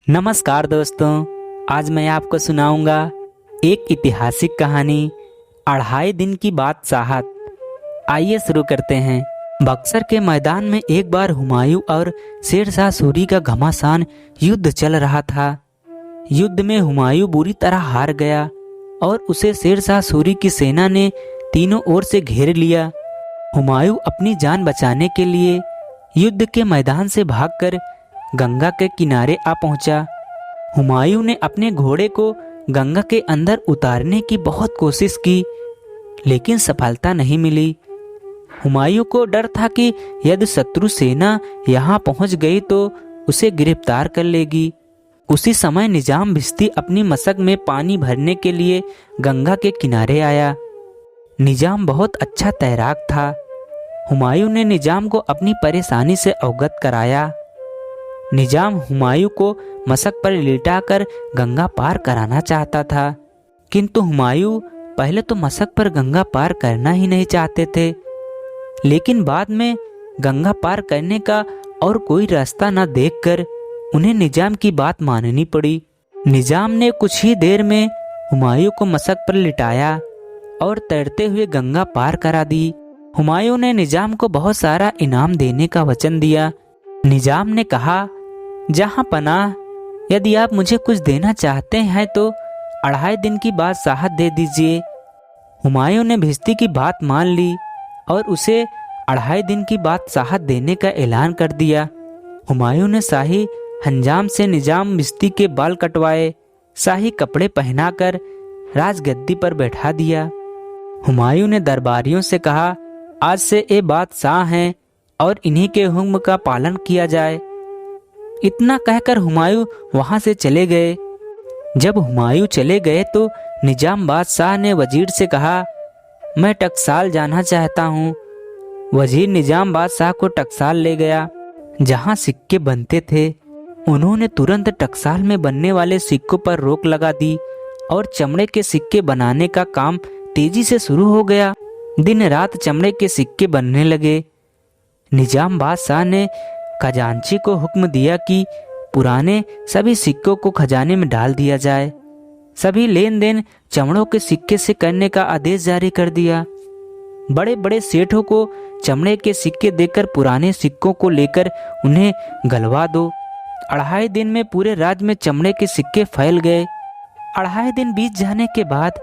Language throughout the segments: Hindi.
नमस्कार दोस्तों, आज मैं आपको सुनाऊंगा एक ऐतिहासिक कहानी, अढ़ाई दिन की बादशाहत। आइए शुरू करते हैं। बक्सर के मैदान में एक बार हुमायूं और शेरशाह सूरी का घमासान युद्ध चल रहा था। युद्ध में हुमायूं बुरी तरह हार गया और उसे शेरशाह सूरी की सेना ने तीनों ओर से घेर लिया। हुमायूं अपनी जान बचाने के लिए युद्ध के मैदान से भागकर गंगा के किनारे आ पहुंचा। हुमायूं ने अपने घोड़े को गंगा के अंदर उतारने की बहुत कोशिश की, लेकिन सफलता नहीं मिली। हुमायूं को डर था कि यदि शत्रु सेना यहाँ पहुंच गई तो उसे गिरफ्तार कर लेगी। उसी समय निजाम भिश्ती अपनी मशक में पानी भरने के लिए गंगा के किनारे आया। निजाम बहुत अच्छा तैराक था। हुमायूं ने निजाम को अपनी परेशानी से अवगत कराया। निजाम हुमायूं को मशक पर लिटाकर गंगा पार कराना चाहता था, किंतु हुमायूं पहले तो मशक पर गंगा पार करना ही नहीं चाहते थे, लेकिन बाद में गंगा पार करने का और कोई रास्ता न देखकर उन्हें निजाम की बात माननी पड़ी। निजाम ने कुछ ही देर में हुमायूं को मशक पर लिटाया और तैरते हुए गंगा पार करा दी। हुमायूं ने निजाम को बहुत सारा इनाम देने का वचन दिया। निजाम ने कहा, जहां पनाह, यदि आप मुझे कुछ देना चाहते हैं तो अढ़ाई दिन की बादशाहत दे दीजिए। हुमायूं ने भिश्ती की बात मान ली और उसे अढ़ाई दिन की बादशाहत देने का ऐलान कर दिया। हुमायूं ने शाही हंजाम से निजाम भिश्ती के बाल कटवाए, शाही कपड़े पहनाकर राजगद्दी पर बैठा दिया। हुमायूं ने दरबारियों से कहा, आज से ये बादशाह हैं और इन्हीं के हुक्म का पालन किया जाए। इतना कहकर हुमायूं वहां से चले गए। जब हुमायूं चले गए तो निजाम बादशाह ने वजीर से कहा, मैं टकसाल जाना चाहता हूँ। वजीर निजाम बादशाह को टकसाल ले गया, जहाँ सिक्के बनते थे। उन्होंने तुरंत टकसाल में बनने वाले सिक्कों पर रोक लगा दी और चमड़े के सिक्के बनाने का काम तेजी से शुरू हो गया। दिन रात चमड़े के सिक्के बनने लगे। निजाम बादशाह ने खजांची को हुक्म दिया कि पुराने सभी सिक्कों को खजाने में डाल दिया जाए। सभी लेन देन चमड़ों के सिक्के से करने का आदेश जारी कर दिया। बड़े बड़े सेठों को चमड़े के सिक्के देकर पुराने सिक्कों को लेकर उन्हें गलवा दो। अढ़ाई दिन में पूरे राज्य में चमड़े के सिक्के फैल गए। अढ़ाई दिन बीत जाने के बाद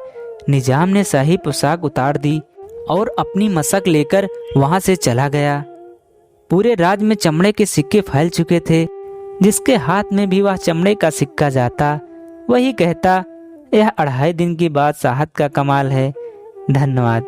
निजाम ने शाही पोशाक उतार दी और अपनी मशक लेकर वहां से चला गया। पूरे राज्य में चमड़े के सिक्के फैल चुके थे। जिसके हाथ में भी वह चमड़े का सिक्का जाता, वही कहता, यह अढ़ाई दिन की बादशाहत का कमाल है। धन्यवाद।